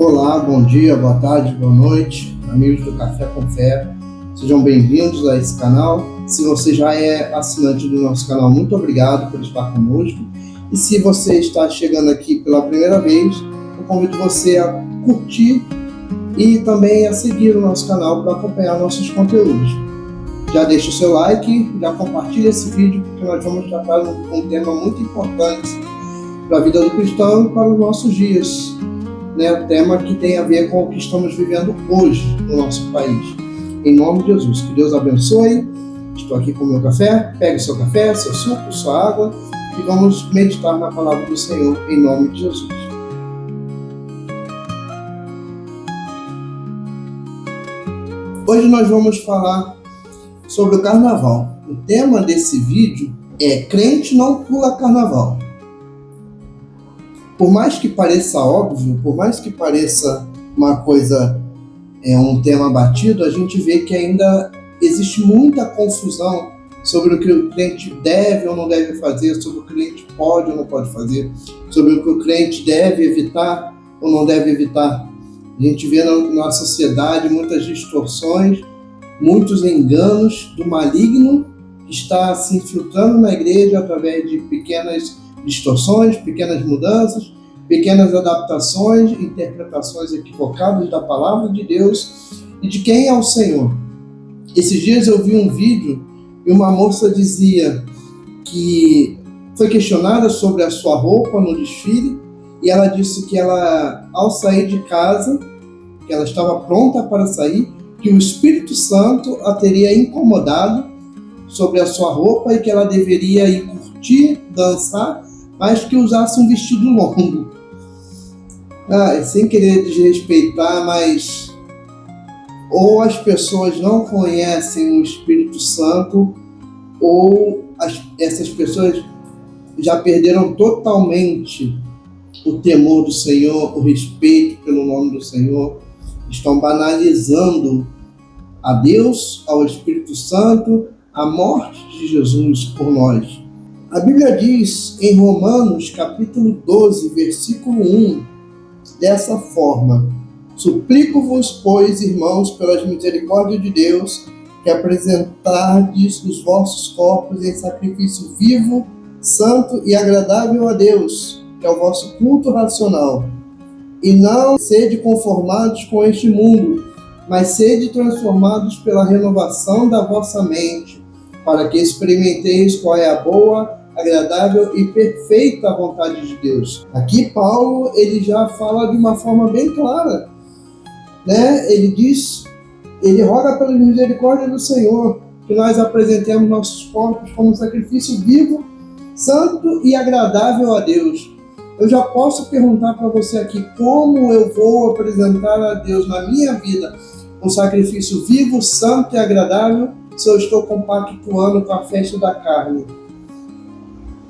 Olá, bom dia, boa tarde, boa noite, amigos do Café com Fé. Sejam bem-vindos a esse canal. Se você já é assinante do nosso canal, muito obrigado por estar conosco. E se você está chegando aqui pela primeira vez, eu convido você a curtir e também a seguir o nosso canal para acompanhar nossos conteúdos. Já deixa o seu like, já compartilha esse vídeo, porque nós vamos tratar um tema muito importante para a vida do cristão e para os nossos dias. Um tema que tem a ver com o que estamos vivendo hoje no nosso país. Em nome de Jesus, que Deus abençoe. Estou aqui com o meu café. Pegue seu café, seu suco, sua água e vamos meditar na palavra do Senhor em nome de Jesus. Hoje nós vamos falar sobre o carnaval. O tema desse vídeo é crente não pula carnaval. Por mais que pareça óbvio, por mais que pareça uma coisa, um tema batido, a gente vê que ainda existe muita confusão sobre o que o crente deve ou não deve fazer, sobre o que o crente pode ou não pode fazer, sobre o que o crente deve evitar ou não deve evitar. A gente vê na sociedade muitas distorções, muitos enganos do maligno que está se infiltrando na igreja através de pequenas distorções, pequenas mudanças, pequenas adaptações, interpretações equivocadas da palavra de Deus e de quem é o Senhor. Esses dias eu vi um vídeo e uma moça dizia que foi questionada sobre a sua roupa no desfile e ela disse que ela, ao sair de casa, que ela estava pronta para sair, que o Espírito Santo a teria incomodado sobre a sua roupa e que ela deveria ir curtir, dançar, mas que usasse um vestido longo. Sem querer desrespeitar, mas ou as pessoas não conhecem o Espírito Santo ou essas pessoas já perderam totalmente o temor do Senhor, o respeito pelo nome do Senhor, estão banalizando a Deus, ao Espírito Santo, a morte de Jesus por nós. A Bíblia diz em Romanos, capítulo 12, versículo 1, dessa forma: suplico-vos, pois, irmãos, pelas misericórdias de Deus, que apresentardes os vossos corpos em sacrifício vivo, santo e agradável a Deus, que é o vosso culto racional. E não sede conformados com este mundo, mas sede transformados pela renovação da vossa mente, para que experimenteis qual é a boa, agradável e perfeita vontade de Deus. Aqui Paulo ele já fala de uma forma bem clara, ele roga pela misericórdia do Senhor, que nós apresentemos nossos corpos como sacrifício vivo, santo e agradável a Deus. Eu já posso perguntar para você aqui, como eu vou apresentar a Deus na minha vida um sacrifício vivo, santo e agradável, se eu estou compactuando com a festa da carne?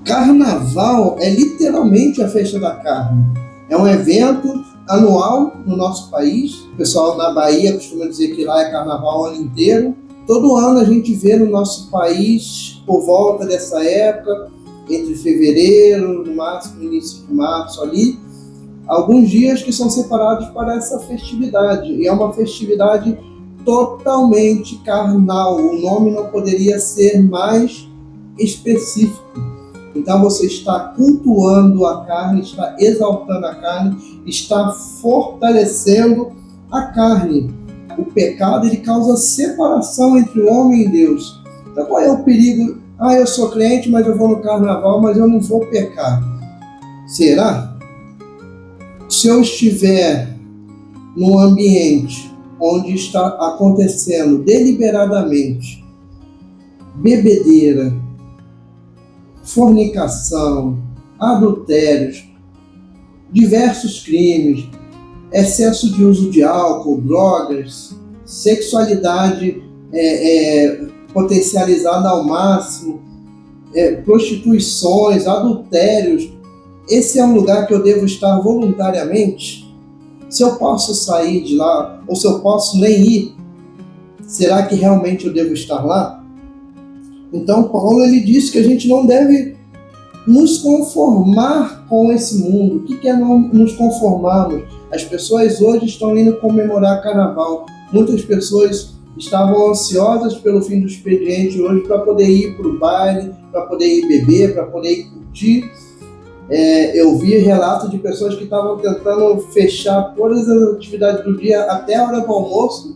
Carnaval é literalmente a festa da carne. É um evento anual no nosso país. O pessoal na Bahia costuma dizer que lá é carnaval o ano inteiro. Todo ano a gente vê no nosso país, por volta dessa época, entre fevereiro, no máximo início de março ali, alguns dias que são separados para essa festividade. E é uma festividade totalmente carnal. O nome não poderia ser mais específico. Então você está cultuando a carne, está exaltando a carne, está fortalecendo a carne. O pecado ele causa separação entre o homem e Deus. Então qual é o perigo? Eu sou crente, mas eu vou no carnaval, mas eu não vou pecar. Será? Se eu estiver num ambiente onde está acontecendo deliberadamente bebedeira, fornicação, adultérios, diversos crimes, excesso de uso de álcool, drogas, sexualidade potencializada ao máximo, prostituições, adultérios, esse é um lugar que eu devo estar voluntariamente? Se eu posso sair de lá, ou se eu posso nem ir, será que realmente eu devo estar lá? Então Paulo ele diz que a gente não deve nos conformar com esse mundo. O que é não nos conformarmos? As pessoas hoje estão indo comemorar carnaval. Muitas pessoas estavam ansiosas pelo fim do expediente hoje para poder ir para o baile, para poder ir beber, para poder ir curtir. Eu vi relatos de pessoas que estavam tentando fechar todas as atividades do dia até a hora do almoço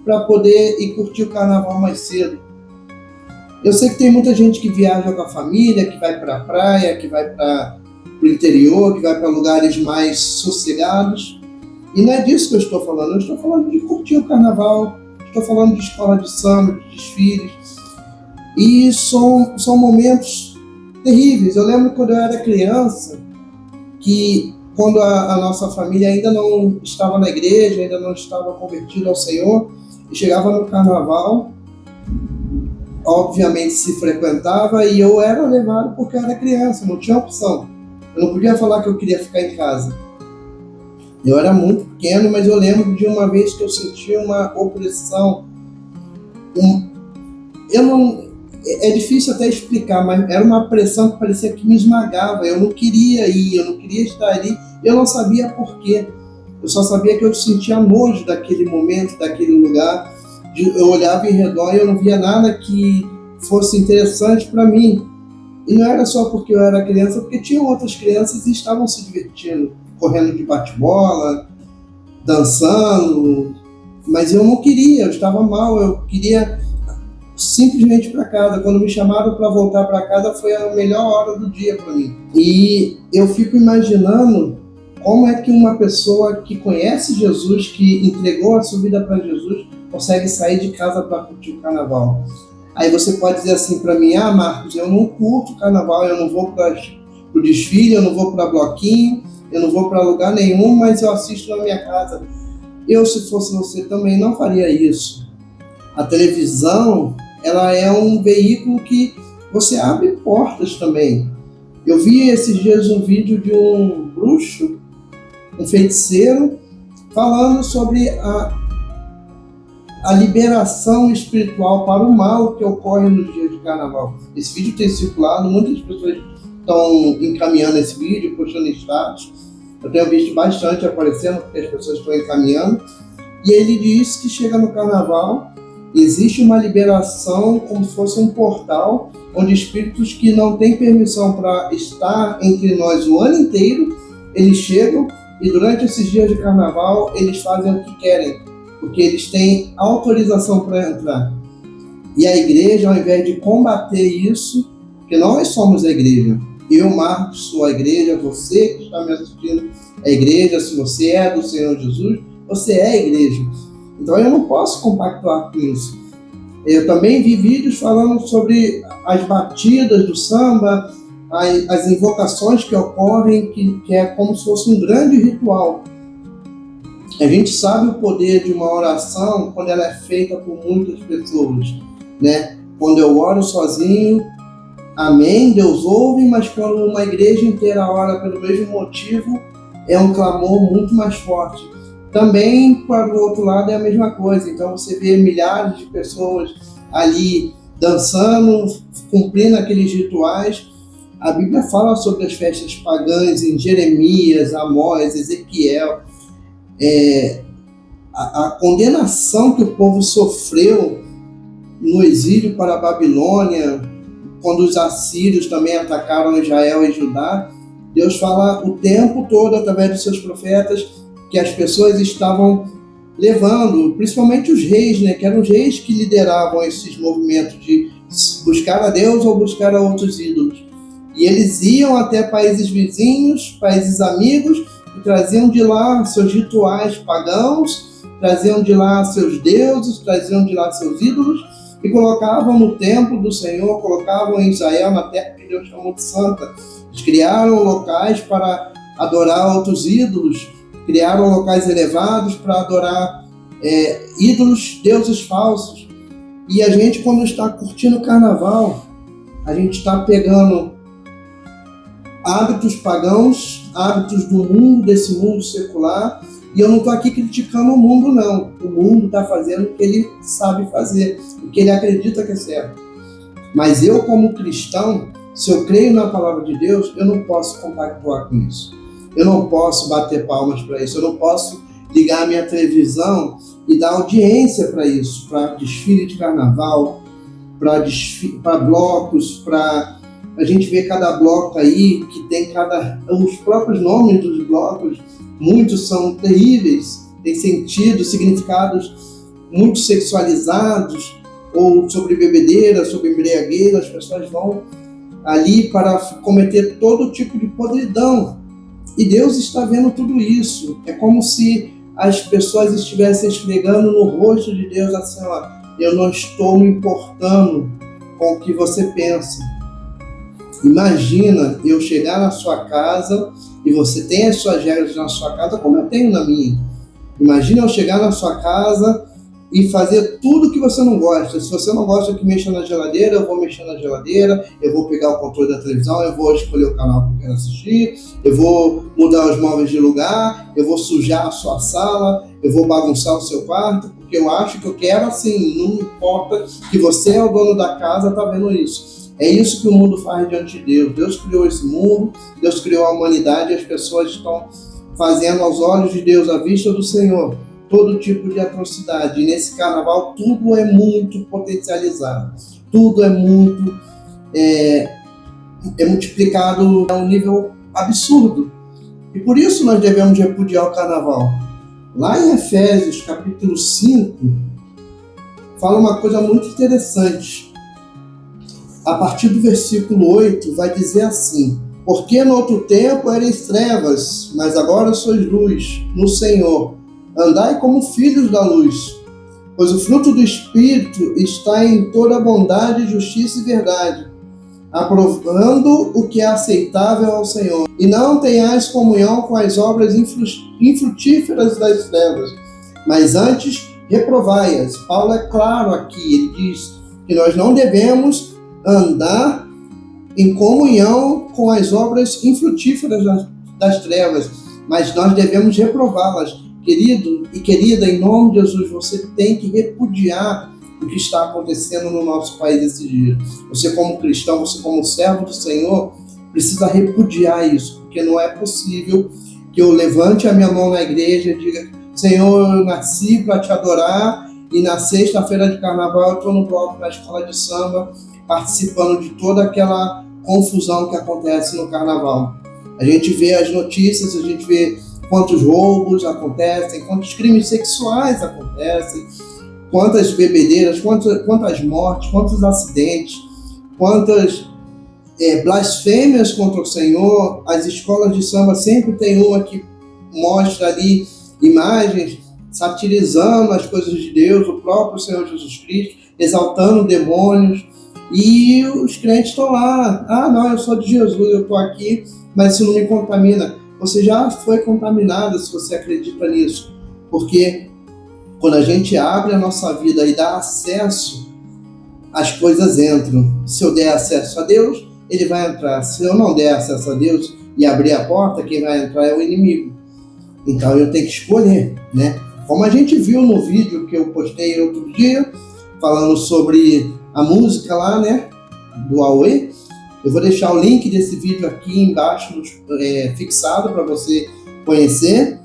para poder ir curtir o carnaval mais cedo. Eu sei que tem muita gente que viaja com a família, que vai para a praia, que vai para o interior, que vai para lugares mais sossegados. E não é disso que eu estou falando. Eu estou falando de curtir o carnaval, estou falando de escola de samba, de desfiles. E são momentos terríveis. Eu lembro quando eu era criança, que quando a nossa família ainda não estava na igreja, ainda não estava convertida ao Senhor, e chegava no carnaval, obviamente se frequentava e eu era levado porque eu era criança, não tinha opção. Eu não podia falar que eu queria ficar em casa. Eu era muito pequeno, mas eu lembro de uma vez que eu senti uma opressão. É difícil até explicar, mas era uma pressão que parecia que me esmagava. Eu não queria ir, eu não queria estar ali. Eu não sabia por quê. Eu só sabia que eu sentia nojo daquele momento, daquele lugar. Eu olhava em redor e eu não via nada que fosse interessante para mim. E não era só porque eu era criança, porque tinham outras crianças e estavam se divertindo, correndo de bate-bola, dançando. Mas eu não queria, eu estava mal, eu queria simplesmente para casa. Quando me chamaram para voltar para casa, foi a melhor hora do dia para mim. E eu fico imaginando como é que uma pessoa que conhece Jesus, que entregou a sua vida para Jesus, consegue sair de casa para curtir o carnaval. Aí você pode dizer assim para mim: ah, Marcos, eu não curto o carnaval, eu não vou para o desfile, eu não vou para bloquinho, eu não vou para lugar nenhum, mas eu assisto na minha casa. Eu, se fosse você, também não faria isso. A televisão, ela é um veículo que você abre portas também. Eu vi esses dias um vídeo de um bruxo, um feiticeiro, falando sobre a liberação espiritual para o mal que ocorre nos dias de carnaval. Esse vídeo tem circulado, muitas pessoas estão encaminhando esse vídeo, postando status. Eu tenho visto bastante aparecendo, porque as pessoas estão encaminhando. E ele diz que chega no carnaval, existe uma liberação como se fosse um portal, onde espíritos que não têm permissão para estar entre nós o ano inteiro, eles chegam e durante esses dias de carnaval eles fazem o que querem, porque eles têm autorização para entrar. E a igreja, ao invés de combater isso, porque nós somos a igreja, eu, Marcos, sou a igreja, você que está me assistindo é a igreja, se você é do Senhor Jesus, você é a igreja. Então eu não posso compactuar com isso. Eu também vi vídeos falando sobre as batidas do samba, as invocações que ocorrem, que é como se fosse um grande ritual. A gente sabe o poder de uma oração quando ela é feita por muitas pessoas, né? Quando eu oro sozinho, amém, Deus ouve, mas quando uma igreja inteira ora pelo mesmo motivo, é um clamor muito mais forte. Também, para o outro lado, é a mesma coisa. Então, você vê milhares de pessoas ali dançando, cumprindo aqueles rituais. A Bíblia fala sobre as festas pagãs em Jeremias, Amós, Ezequiel. A condenação que o povo sofreu no exílio para a Babilônia, quando os assírios também atacaram Israel e Judá, Deus fala o tempo todo, através dos seus profetas, que as pessoas estavam levando, principalmente os reis, né, que eram os reis que lideravam esses movimentos de buscar a Deus ou buscar a outros ídolos. E eles iam até países vizinhos, países amigos, e traziam de lá seus rituais pagãos, traziam de lá seus deuses, traziam de lá seus ídolos, e colocavam no templo do Senhor, colocavam em Israel, na terra que Deus chamou de santa. Eles criaram locais para adorar outros ídolos, criaram locais elevados para adorar ídolos, deuses falsos. E a gente, quando está curtindo o carnaval, a gente está pegando hábitos pagãos, hábitos do mundo, desse mundo secular. E eu não estou aqui criticando o mundo, não. O mundo está fazendo o que ele sabe fazer, o que ele acredita que é certo. Mas eu, como cristão, Se eu creio na palavra de Deus, eu não posso compactuar com isso. Eu não posso bater palmas para isso. Eu não posso ligar a minha televisão e dar audiência para isso, para desfile de carnaval, para blocos, para a gente ver cada bloco aí, que tem os próprios nomes dos blocos, muitos são terríveis, tem sentido, significados muito sexualizados, ou sobre bebedeira, sobre embriagueira, as pessoas vão ali para cometer todo tipo de podridão. E Deus está vendo tudo isso. É como se as pessoas estivessem esfregando no rosto de Deus assim, ó, eu não estou me importando com o que você pensa. Imagina eu chegar na sua casa e você tem as suas regras na sua casa como eu tenho na minha. Imagina eu chegar na sua casa e fazer tudo que você não gosta. Se você não gosta que mexa na geladeira, eu vou mexer na geladeira, eu vou pegar o controle da televisão, eu vou escolher o canal que eu quero assistir, eu vou mudar os móveis de lugar, eu vou sujar a sua sala, eu vou bagunçar o seu quarto, porque eu acho que eu quero assim, não importa que você é o dono da casa, tá vendo isso. É isso que o mundo faz diante de Deus. Deus criou esse mundo, Deus criou a humanidade e as pessoas estão fazendo aos olhos de Deus, à vista do Senhor, todo tipo de atrocidade. E nesse carnaval tudo é muito potencializado, tudo é muito multiplicado a um nível absurdo. E por isso nós devemos repudiar o carnaval. Lá em Efésios, capítulo 5, fala uma coisa muito interessante. A partir do versículo 8, vai dizer assim: porque no outro tempo erais trevas, mas agora sois luz no Senhor. Andai como filhos da luz, pois o fruto do Espírito está em toda bondade, justiça e verdade, aprovando o que é aceitável ao Senhor. E não tenhais comunhão com as obras infrutíferas das trevas, mas antes reprovai-as. Paulo é claro aqui, ele diz que nós não devemos andar em comunhão com as obras infrutíferas das trevas, mas nós devemos reprová-las. Querido e querida, em nome de Jesus, você tem que repudiar o que está acontecendo no nosso país esses dias. Você como cristão, você como servo do Senhor, precisa repudiar isso, porque não é possível que eu levante a minha mão na igreja e diga: Senhor, eu nasci para te adorar, e na sexta-feira de carnaval eu estou no bloco da escola de samba, participando de toda aquela confusão que acontece no carnaval. A gente vê as notícias, a gente vê quantos roubos acontecem, quantos crimes sexuais acontecem, quantas bebedeiras, quantas mortes, quantos acidentes, quantas blasfêmias contra o Senhor. As escolas de samba sempre tem uma que mostra ali imagens satirizando as coisas de Deus, o próprio Senhor Jesus Cristo, exaltando demônios, e os crentes estão lá: ah, não, eu sou de Jesus, eu estou aqui, mas isso não me contamina. Você já foi contaminado se você acredita nisso, porque quando a gente abre a nossa vida e dá acesso, as coisas entram. Se eu der acesso a Deus, ele vai entrar. Se eu não der acesso a Deus e abrir a porta, quem vai entrar é o inimigo. Então eu tenho que escolher, né? Como a gente viu no vídeo que eu postei outro dia, falando sobre a música lá, né, do Aue. Eu vou deixar o link desse vídeo aqui embaixo, fixado, para você conhecer.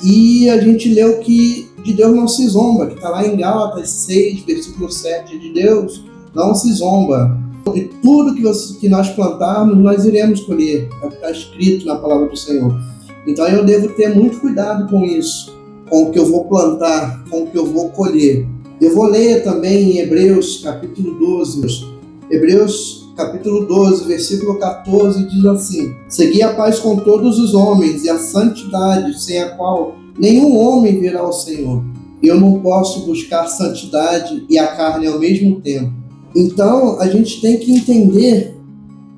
E a gente leu que de Deus não se zomba, que está lá em Gálatas 6, versículo 7, de Deus não se zomba. E tudo que nós plantarmos, nós iremos colher. É o que está escrito na palavra do Senhor. Então eu devo ter muito cuidado com isso, com o que eu vou plantar, com o que eu vou colher. Eu vou ler também em Hebreus, capítulo 12. Hebreus, capítulo 12, versículo 14, diz assim: segui a paz com todos os homens e a santidade, sem a qual nenhum homem verá ao Senhor. Eu não posso buscar santidade e a carne ao mesmo tempo. Então, a gente tem que entender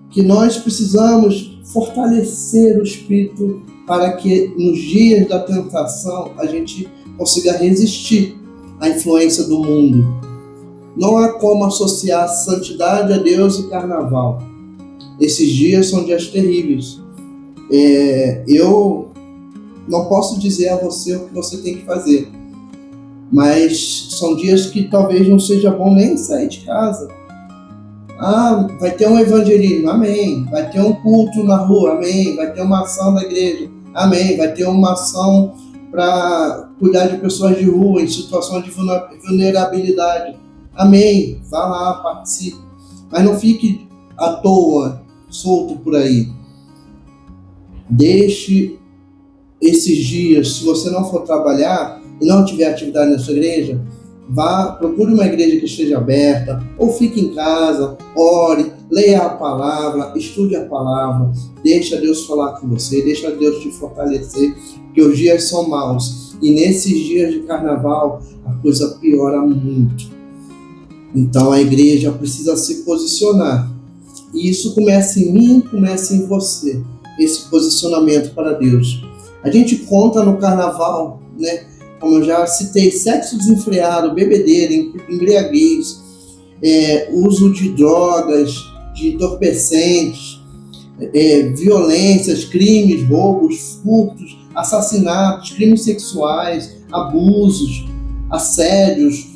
que nós precisamos fortalecer o espírito para que nos dias da tentação a gente consiga resistir à influência do mundo. Não há como associar santidade a Deus e carnaval. Esses dias são dias terríveis. Eu não posso dizer a você o que você tem que fazer, mas são dias que talvez não seja bom nem sair de casa. Ah, vai ter um evangelismo, amém. Vai ter um culto na rua, amém. Vai ter uma ação da igreja, amém. Vai ter uma ação para cuidar de pessoas de rua, em situações de vulnerabilidade, amém. Vá lá, participe. Mas não fique à toa, solto por aí. Deixe esses dias, se você não for trabalhar e não tiver atividade na sua igreja, procure uma igreja que esteja aberta, ou fique em casa, ore, leia a palavra, estude a palavra, deixa Deus falar com você, deixa Deus te fortalecer, porque os dias são maus, e nesses dias de carnaval a coisa piora muito. Então a igreja precisa se posicionar, e isso começa em mim, começa em você, esse posicionamento para Deus. A gente conta no carnaval, né? Como eu já citei, sexo desenfreado, bebedeira, embriaguez, uso de drogas, de entorpecentes, violências, crimes, roubos, furtos, assassinatos, crimes sexuais, abusos, assédios,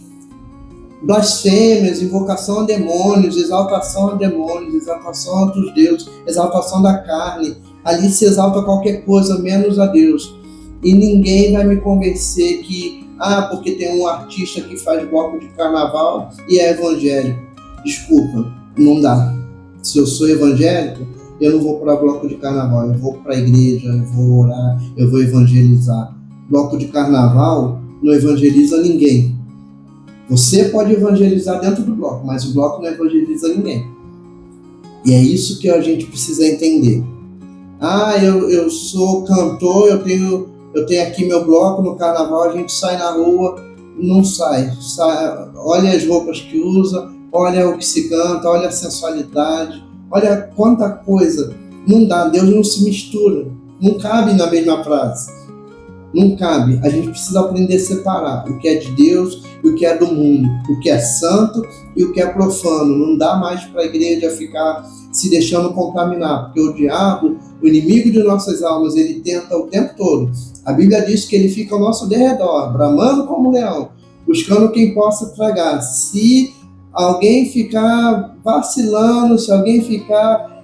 blasfêmias, invocação a demônios, exaltação a demônios, exaltação a outros deuses, exaltação da carne. Ali se exalta qualquer coisa, menos a Deus. E ninguém vai me convencer que, porque tem um artista que faz bloco de carnaval e é evangélico. Desculpa, não dá. Se eu sou evangélico, eu não vou para bloco de carnaval, eu vou para a igreja, eu vou orar, eu vou evangelizar. Bloco de carnaval não evangeliza ninguém. Você pode evangelizar dentro do bloco, mas o bloco não evangeliza ninguém. E é isso que a gente precisa entender. Eu sou cantor, eu tenho aqui meu bloco no carnaval, a gente sai na rua, não sai, olha as roupas que usa, olha o que se canta, olha a sensualidade, olha quanta coisa. Não dá, Deus não se mistura, não cabe na mesma frase, não cabe. A gente precisa aprender a separar o que é de Deus e o que é do mundo, o que é santo e o que é profano. Não dá mais para a igreja ficar se deixando contaminar, porque o diabo, o inimigo de nossas almas, ele tenta o tempo todo. A Bíblia diz que ele fica ao nosso derredor, bramando como um leão, buscando quem possa tragar. Se alguém ficar vacilando, se alguém ficar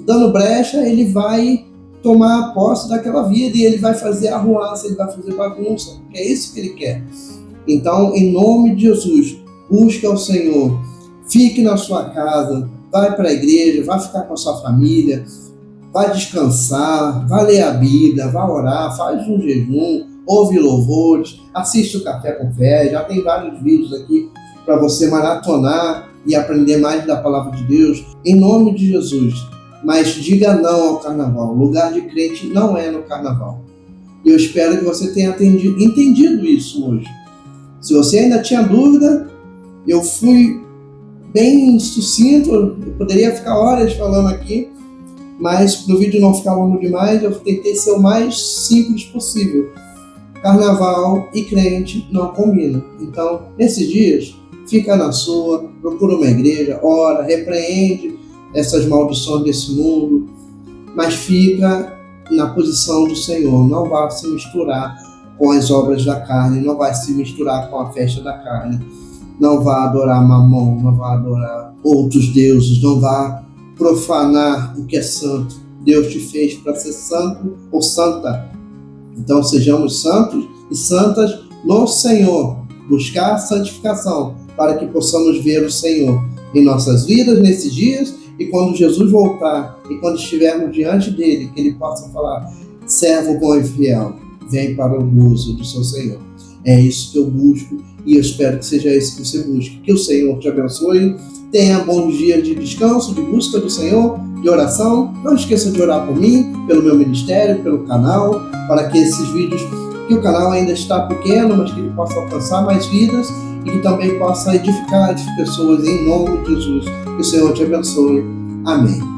dando brecha, ele vai tomar posse daquela vida e ele vai fazer arruaça, ele vai fazer bagunça, porque é isso que ele quer. Então, em nome de Jesus, busque ao Senhor, fique na sua casa, vai para a igreja, vai ficar com a sua família, vai descansar, vai ler a Bíblia, vai orar, faz um jejum, ouve louvores, assiste o Café com Fé, já tem vários vídeos aqui para você maratonar e aprender mais da Palavra de Deus, em nome de Jesus. Mas diga não ao carnaval, o lugar de crente não é no carnaval. E eu espero que você tenha entendido isso hoje. Se você ainda tinha dúvida, eu fui bem sucinto, eu poderia ficar horas falando aqui, mas para o vídeo não ficar longo demais, eu tentei ser o mais simples possível. Carnaval e crente não combinam. Então, nesses dias, fica na sua, procura uma igreja, ora, repreende essas maldições desse mundo, mas fica na posição do Senhor. Não vá se misturar com as obras da carne, não vai se misturar com a festa da carne. Não vá adorar Mamon, não vá adorar outros deuses, não vá profanar o que é santo. Deus te fez para ser santo ou santa. Então sejamos santos e santas no Senhor. Buscar a santificação para que possamos ver o Senhor em nossas vidas nesses dias e quando Jesus voltar e quando estivermos diante dele, que ele possa falar: servo bom e fiel, vem para o gozo do seu Senhor. É isso que eu busco e eu espero que seja isso que você busque. Que o Senhor te abençoe. Tenha bons dias de descanso, de busca do Senhor, de oração. Não esqueça de orar por mim, pelo meu ministério, pelo canal, para que esses vídeos, que o canal ainda está pequeno, mas que ele possa alcançar mais vidas e que também possa edificar as pessoas em nome de Jesus. Que o Senhor te abençoe. Amém.